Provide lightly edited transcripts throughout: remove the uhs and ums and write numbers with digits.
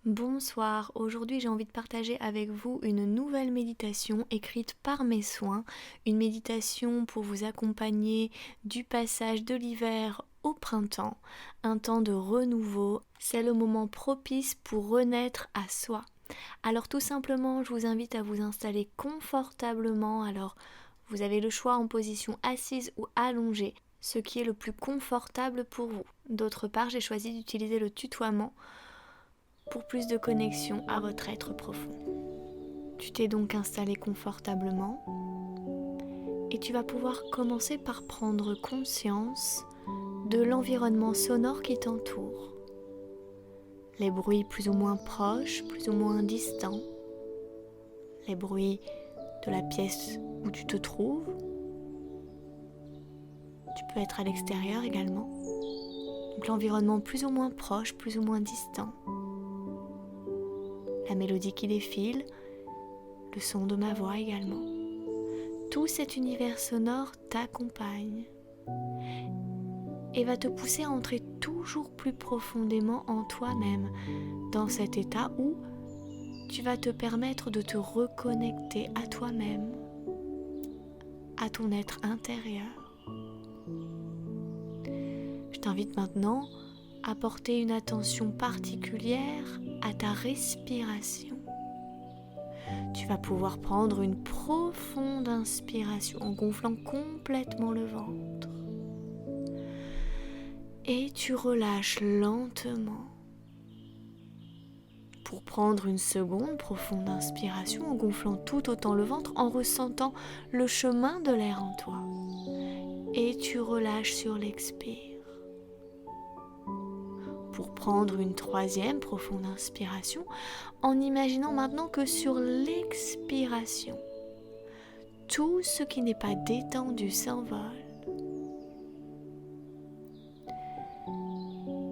Bonsoir, aujourd'hui j'ai envie de partager avec vous une nouvelle méditation écrite par mes soins, une méditation pour vous accompagner du passage de l'hiver au printemps, un temps de renouveau, c'est le moment propice pour renaître à soi. Alors tout simplement, je vous invite à vous installer confortablement, alors vous avez le choix en position assise ou allongée, ce qui est le plus confortable pour vous. D'autre part, j'ai choisi d'utiliser le tutoiement pour plus de connexion à votre être profond. Tu t'es donc installé confortablement et tu vas pouvoir commencer par prendre conscience de l'environnement sonore qui t'entoure. Les bruits plus ou moins proches, plus ou moins distants, les bruits de la pièce où tu te trouves. Tu peux être à l'extérieur également. Donc l'environnement plus ou moins proche, plus ou moins distant. La mélodie qui défile, le son de ma voix également. Tout cet univers sonore t'accompagne et va te pousser à entrer toujours plus profondément en toi-même, dans cet état où tu vas te permettre de te reconnecter à toi-même, à ton être intérieur. Je t'invite maintenant à porter une attention particulière à ta respiration. Tu vas pouvoir prendre une profonde inspiration en gonflant complètement le ventre. Et tu relâches lentement pour prendre une seconde profonde inspiration en gonflant tout autant le ventre en ressentant le chemin de l'air en toi. Et tu relâches sur l'expire. Pour prendre une troisième profonde inspiration en imaginant maintenant que sur l'expiration, tout ce qui n'est pas détendu s'envole.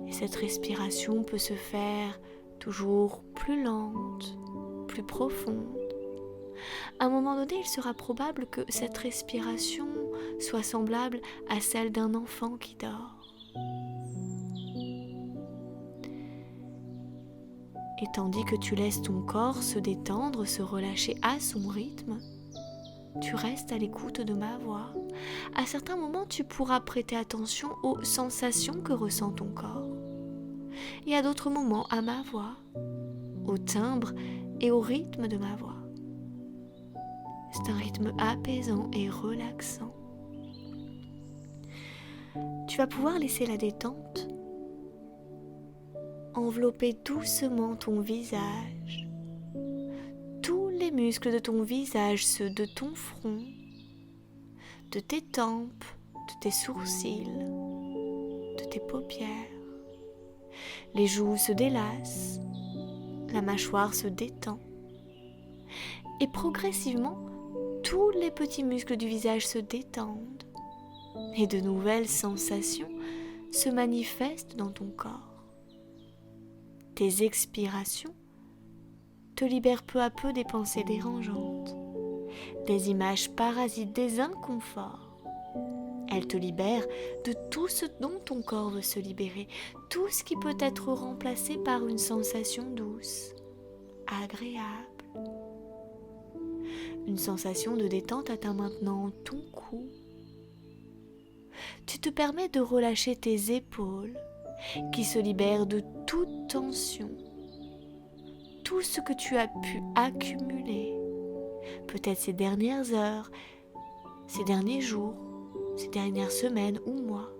Et cette respiration peut se faire toujours plus lente, plus profonde. À un moment donné, il sera probable que cette respiration soit semblable à celle d'un enfant qui dort. Et tandis que tu laisses ton corps se détendre, se relâcher à son rythme, tu restes à l'écoute de ma voix. À certains moments, tu pourras prêter attention aux sensations que ressent ton corps. Et à d'autres moments, à ma voix, au timbre et au rythme de ma voix. C'est un rythme apaisant et relaxant. Tu vas pouvoir laisser la détente envelopper doucement ton visage. Tous les muscles de ton visage, ceux de ton front, de tes tempes, de tes sourcils, de tes paupières. Les joues se délassent, la mâchoire se détend. Et progressivement, tous les petits muscles du visage se détendent. Et de nouvelles sensations se manifestent dans ton corps. Tes expirations te libèrent peu à peu des pensées dérangeantes, des images parasites, des inconforts. Elles te libèrent de tout ce dont ton corps veut se libérer, tout ce qui peut être remplacé par une sensation douce, agréable. Une sensation de détente atteint maintenant ton cou. Tu te permets de relâcher tes épaules qui se libèrent de toute tension. Tout ce que tu as pu accumuler, peut-être ces dernières heures, ces derniers jours, ces dernières semaines ou mois.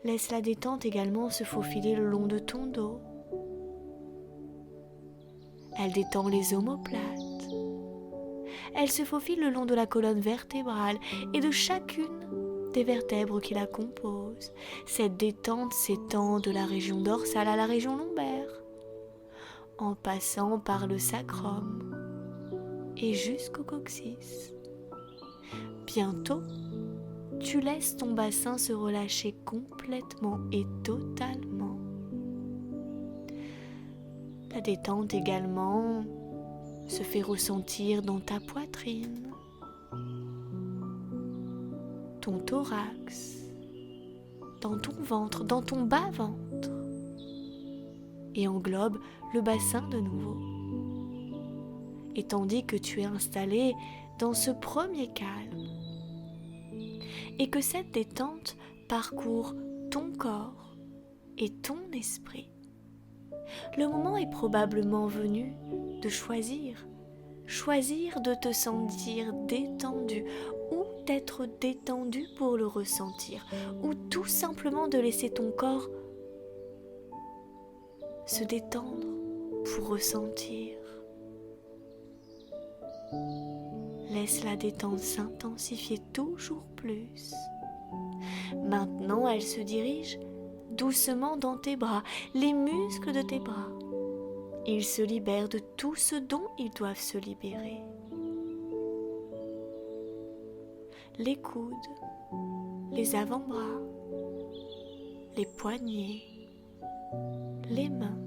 Laisse la détente également se faufiler le long de ton dos. Elle détend les omoplates. Elle se faufile le long de la colonne vertébrale et de chacune des vertèbres qui la composent. Cette détente s'étend de la région dorsale à la région lombaire, en passant par le sacrum et jusqu'au coccyx. Bientôt, tu laisses ton bassin se relâcher complètement et totalement. La détente également se fait ressentir dans ta poitrine, ton thorax, dans ton ventre, dans ton bas-ventre, et englobe le bassin de nouveau. Et tandis que tu es installé dans ce premier calme, et que cette détente parcourt ton corps et ton esprit, le moment est probablement venu de choisir de te sentir détendu ou d'être détendu pour le ressentir, ou tout simplement de laisser ton corps se détendre pour ressentir. Laisse la détente s'intensifier toujours plus. Maintenant, elle se dirige doucement dans tes bras, les muscles de tes bras. Ils se libèrent de tout ce dont ils doivent se libérer. Les coudes, les avant-bras, les poignets, les mains,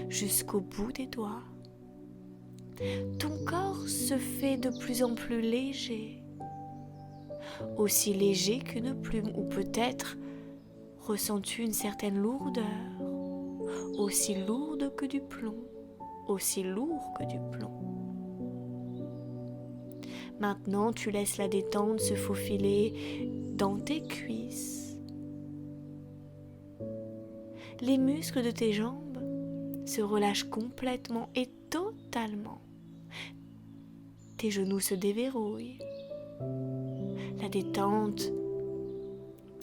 jusqu'au bout des doigts. Ton corps se fait de plus en plus léger, aussi léger qu'une plume, ou peut-être ressens-tu une certaine lourdeur, aussi lourde que du plomb, aussi lourd que du plomb. Maintenant, tu laisses la détente se faufiler dans tes cuisses. Les muscles de tes jambes se relâchent complètement et totalement. Tes genoux se déverrouillent. La détente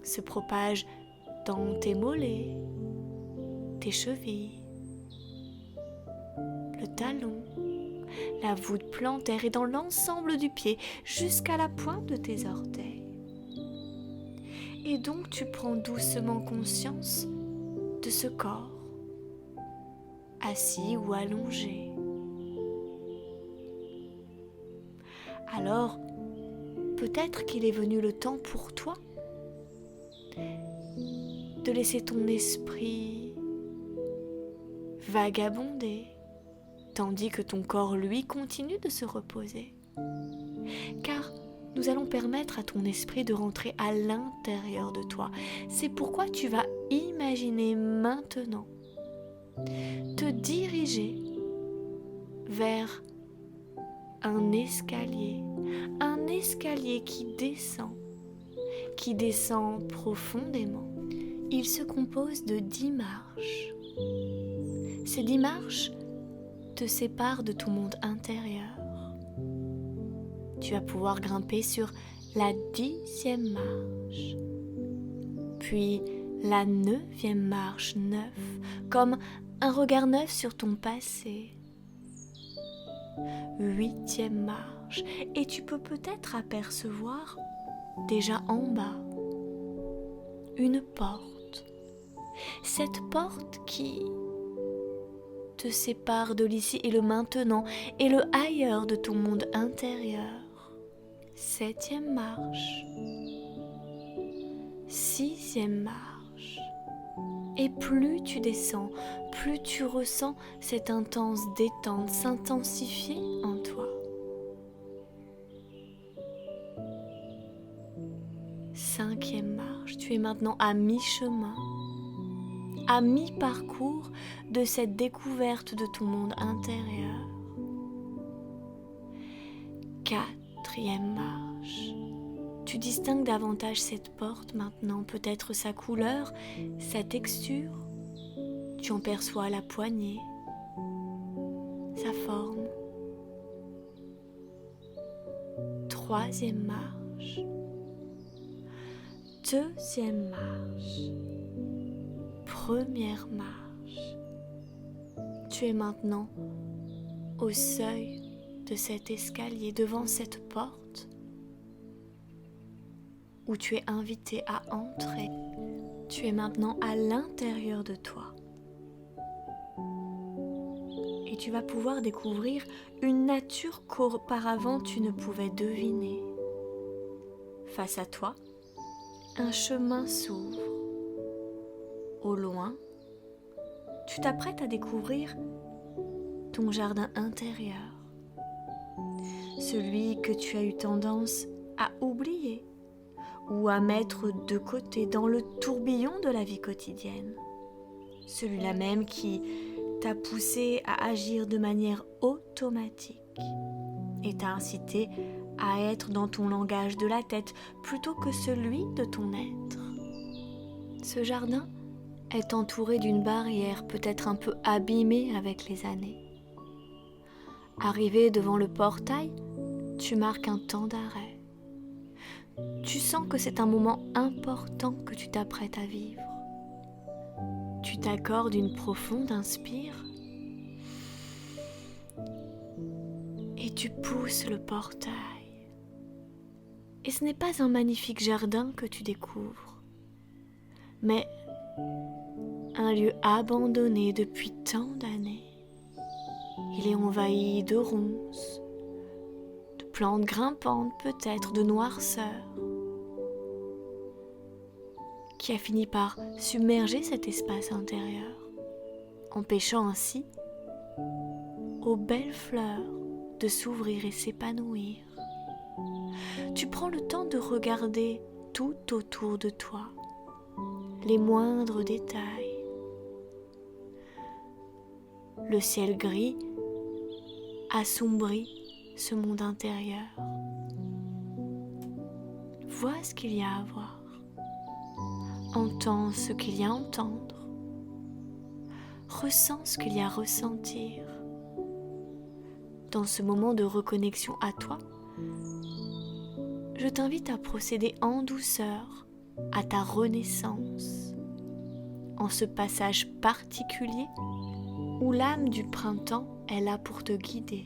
se propage dans tes mollets, tes chevilles, le talon, la voûte plantaire et dans l'ensemble du pied jusqu'à la pointe de tes orteils. Et donc tu prends doucement conscience de ce corps, assis ou allongé. Alors, peut-être qu'il est venu le temps pour toi de laisser ton esprit vagabonder, tandis que ton corps, lui, continue de se reposer. Car nous allons permettre à ton esprit de rentrer à l'intérieur de toi. C'est pourquoi tu vas imaginer maintenant te diriger vers un escalier qui descend profondément. Il se compose de 10 marches. Ces 10 marches te séparent de ton monde intérieur. Tu vas pouvoir grimper sur la 10e marche, puis la 9e marche, comme un regard neuf sur ton passé. 8e marche, et tu peux peut-être apercevoir déjà en bas une porte. Cette porte qui te sépare de l'ici et le maintenant et le ailleurs de ton monde intérieur. 7e marche, 6e marche. Et plus tu descends, plus tu ressens cette intense détente s'intensifier en toi. 5e marche, tu es maintenant à mi-chemin, à mi-parcours de cette découverte de ton monde intérieur. 4e marche. Tu distingues davantage cette porte maintenant, peut-être sa couleur, sa texture. Tu en perçois la poignée, sa forme. 3e marche. 2e marche. 1re marche. Tu es maintenant au seuil de cet escalier, devant cette porte où tu es invité à entrer. Tu es maintenant à l'intérieur de toi. Et tu vas pouvoir découvrir une nature qu'auparavant tu ne pouvais deviner. Face à toi, un chemin s'ouvre. Au loin, tu t'apprêtes à découvrir ton jardin intérieur, celui que tu as eu tendance à oublier ou à mettre de côté dans le tourbillon de la vie quotidienne. Celui-là même qui t'a poussé à agir de manière automatique et t'a incité à être dans ton langage de la tête plutôt que celui de ton être. Ce jardin est entouré d'une barrière peut-être un peu abîmée avec les années. Arrivé devant le portail, tu marques un temps d'arrêt. Tu sens que c'est un moment important que tu t'apprêtes à vivre. Tu t'accordes une profonde inspire et tu pousses le portail. Et ce n'est pas un magnifique jardin que tu découvres, mais un lieu abandonné depuis tant d'années. Il est envahi de ronces, de plantes grimpantes peut-être, de noirceur, qui a fini par submerger cet espace intérieur, empêchant ainsi aux belles fleurs de s'ouvrir et s'épanouir. Tu prends le temps de regarder tout autour de toi, les moindres détails. Le ciel gris assombrit ce monde intérieur. Vois ce qu'il y a à voir. Entends ce qu'il y a à entendre. Ressens ce qu'il y a à ressentir. Dans ce moment de reconnexion à toi, je t'invite à procéder en douceur à ta renaissance, en ce passage particulier où l'âme du printemps est là pour te guider.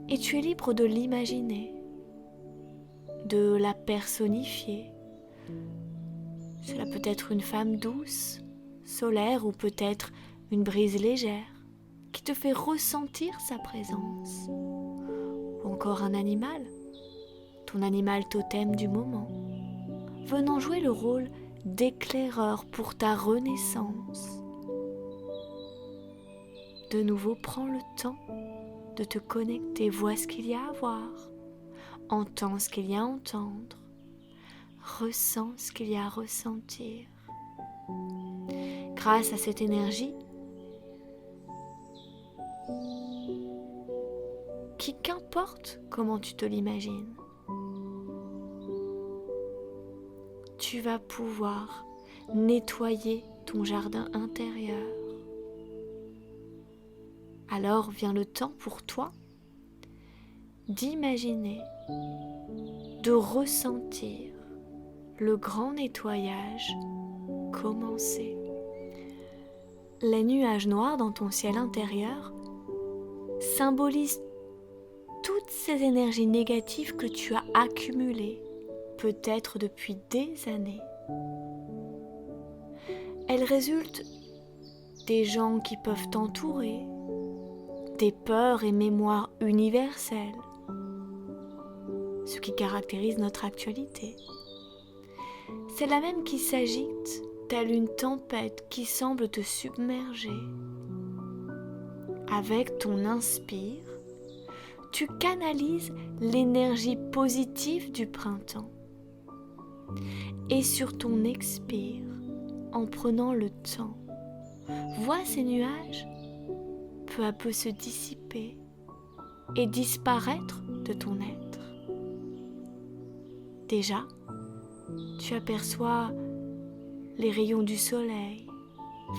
Et tu es libre de l'imaginer, de la personnifier. Cela peut être une femme douce, solaire ou peut-être une brise légère qui te fait ressentir sa présence. Ou encore un animal, ton animal totem du moment, venant jouer le rôle d'éclaireur pour ta renaissance. De nouveau, prends le temps de te connecter, vois ce qu'il y a à voir, entends ce qu'il y a à entendre, ressens ce qu'il y a à ressentir. Grâce à cette énergie, qui qu'importe comment tu te l'imagines, tu vas pouvoir nettoyer ton jardin intérieur. Alors vient le temps pour toi d'imaginer, de ressentir le grand nettoyage commencer. Les nuages noirs dans ton ciel intérieur symbolisent toutes ces énergies négatives que tu as accumulées, peut-être depuis des années. Elles résultent des gens qui peuvent t'entourer, des peurs et mémoires universelles, ce qui caractérise notre actualité. C'est la même qui s'agite, telle une tempête qui semble te submerger. Avec ton inspire, tu canalises l'énergie positive du printemps. Et sur ton expire, en prenant le temps, vois ces nuages peu à peu se dissiper et disparaître de ton être. Déjà, tu aperçois les rayons du soleil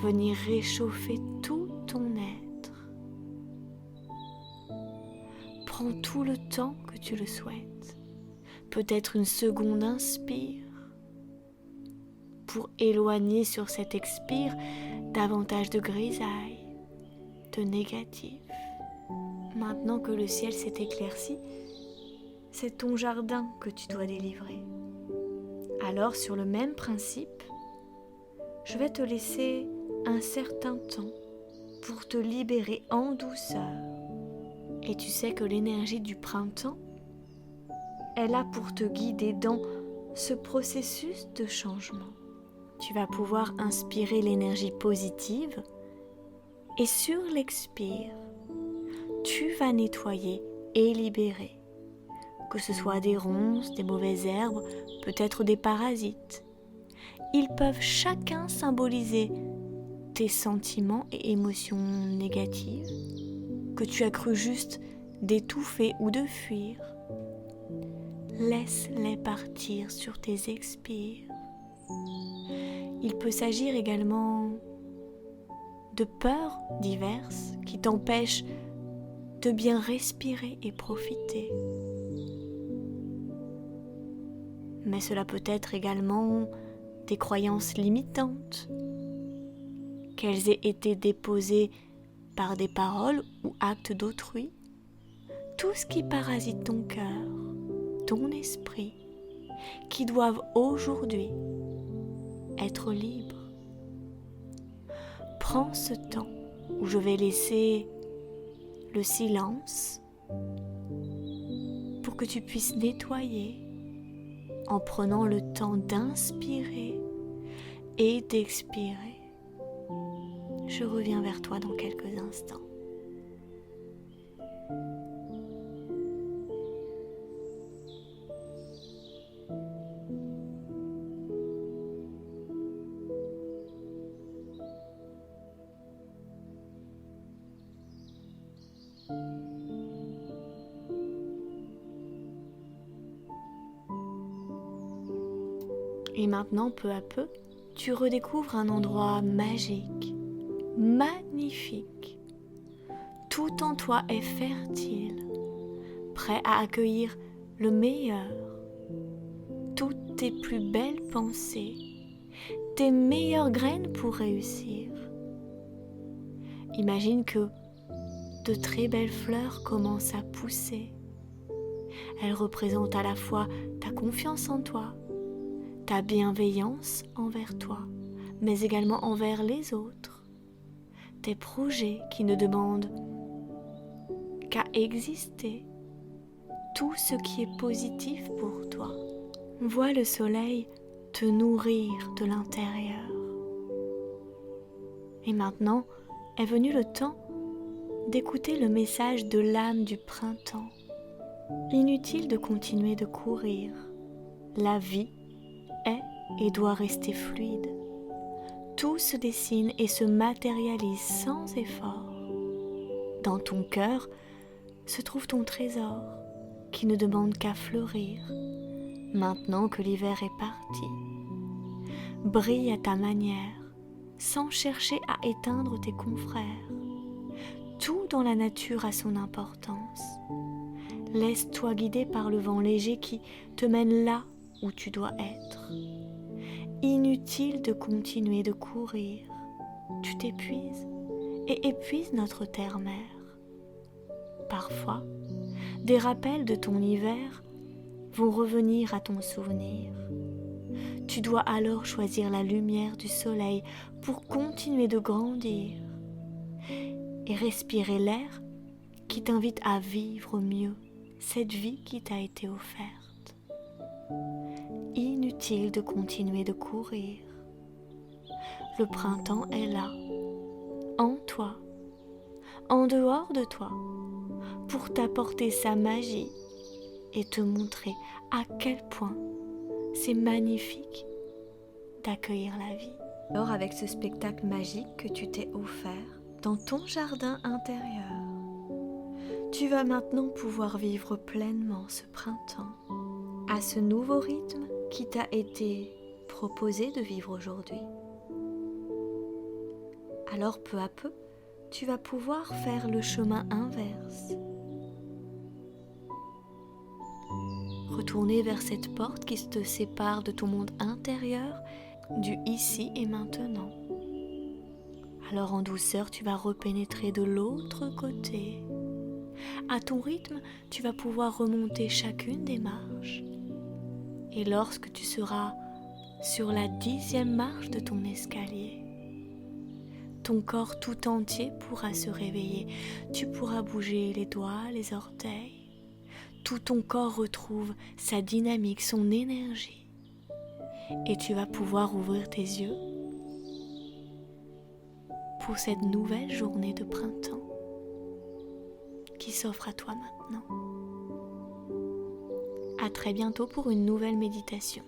venir réchauffer tout ton être. Prends tout le temps que tu le souhaites, peut-être une seconde inspire, pour éloigner sur cet expire davantage de grisaille, de négatif. Maintenant que le ciel s'est éclairci, c'est ton jardin que tu dois délivrer. Alors, sur le même principe, je vais te laisser un certain temps pour te libérer en douceur. Et tu sais que l'énergie du printemps est là pour te guider dans ce processus de changement. Tu vas pouvoir inspirer l'énergie positive et sur l'expire, tu vas nettoyer et libérer, que ce soit des ronces, des mauvaises herbes, peut-être des parasites. Ils peuvent chacun symboliser tes sentiments et émotions négatives que tu as cru juste d'étouffer ou de fuir. Laisse-les partir sur tes expires. Il peut s'agir également de peurs diverses qui t'empêchent de bien respirer et profiter. Mais cela peut être également des croyances limitantes, qu'elles aient été déposées par des paroles ou actes d'autrui. Tout ce qui parasite ton cœur, ton esprit, qui doivent aujourd'hui être libres. Prends ce temps où je vais laisser le silence pour que tu puisses nettoyer en prenant le temps d'inspirer et d'expirer. Je reviens vers toi dans quelques instants. Et maintenant, peu à peu, tu redécouvres un endroit magique, magnifique. Tout en toi est fertile, prêt à accueillir le meilleur. Toutes tes plus belles pensées, tes meilleures graines pour réussir. Imagine que de très belles fleurs commencent à pousser. Elles représentent à la fois ta confiance en toi, ta bienveillance envers toi, mais également envers les autres. Tes projets qui ne demandent qu'à exister. Tout ce qui est positif pour toi. Vois le soleil te nourrir de l'intérieur. Et maintenant est venu le temps d'écouter le message de l'âme du printemps. Inutile de continuer de courir. La vie est et doit rester fluide. Tout se dessine et se matérialise sans effort. Dans ton cœur se trouve ton trésor qui ne demande qu'à fleurir maintenant que l'hiver est parti. Brille à ta manière sans chercher à éteindre tes confrères. Tout dans la nature a son importance. Laisse-toi guider par le vent léger qui te mène là où tu dois être. Inutile de continuer de courir. Tu t'épuises et épuises notre terre-mère. Parfois, des rappels de ton hiver vont revenir à ton souvenir. Tu dois alors choisir la lumière du soleil pour continuer de grandir et respirer l'air qui t'invite à vivre mieux cette vie qui t'a été offerte. Inutile de continuer de courir. Le printemps est là, en toi, en dehors de toi, pour t'apporter sa magie et te montrer à quel point c'est magnifique d'accueillir la vie. Alors avec ce spectacle magique que tu t'es offert dans ton jardin intérieur, tu vas maintenant pouvoir vivre pleinement ce printemps à ce nouveau rythme qui t'a été proposé de vivre aujourd'hui. Alors peu à peu, tu vas pouvoir faire le chemin inverse. Retourner vers cette porte qui te sépare de ton monde intérieur, du ici et maintenant. Alors en douceur, tu vas repénétrer de l'autre côté. À ton rythme, tu vas pouvoir remonter chacune des marches. Et lorsque tu seras sur la 10e marche de ton escalier, ton corps tout entier pourra se réveiller. Tu pourras bouger les doigts, les orteils. Tout ton corps retrouve sa dynamique, son énergie. Et tu vas pouvoir ouvrir tes yeux pour cette nouvelle journée de printemps qui s'offre à toi maintenant. À très bientôt pour une nouvelle méditation.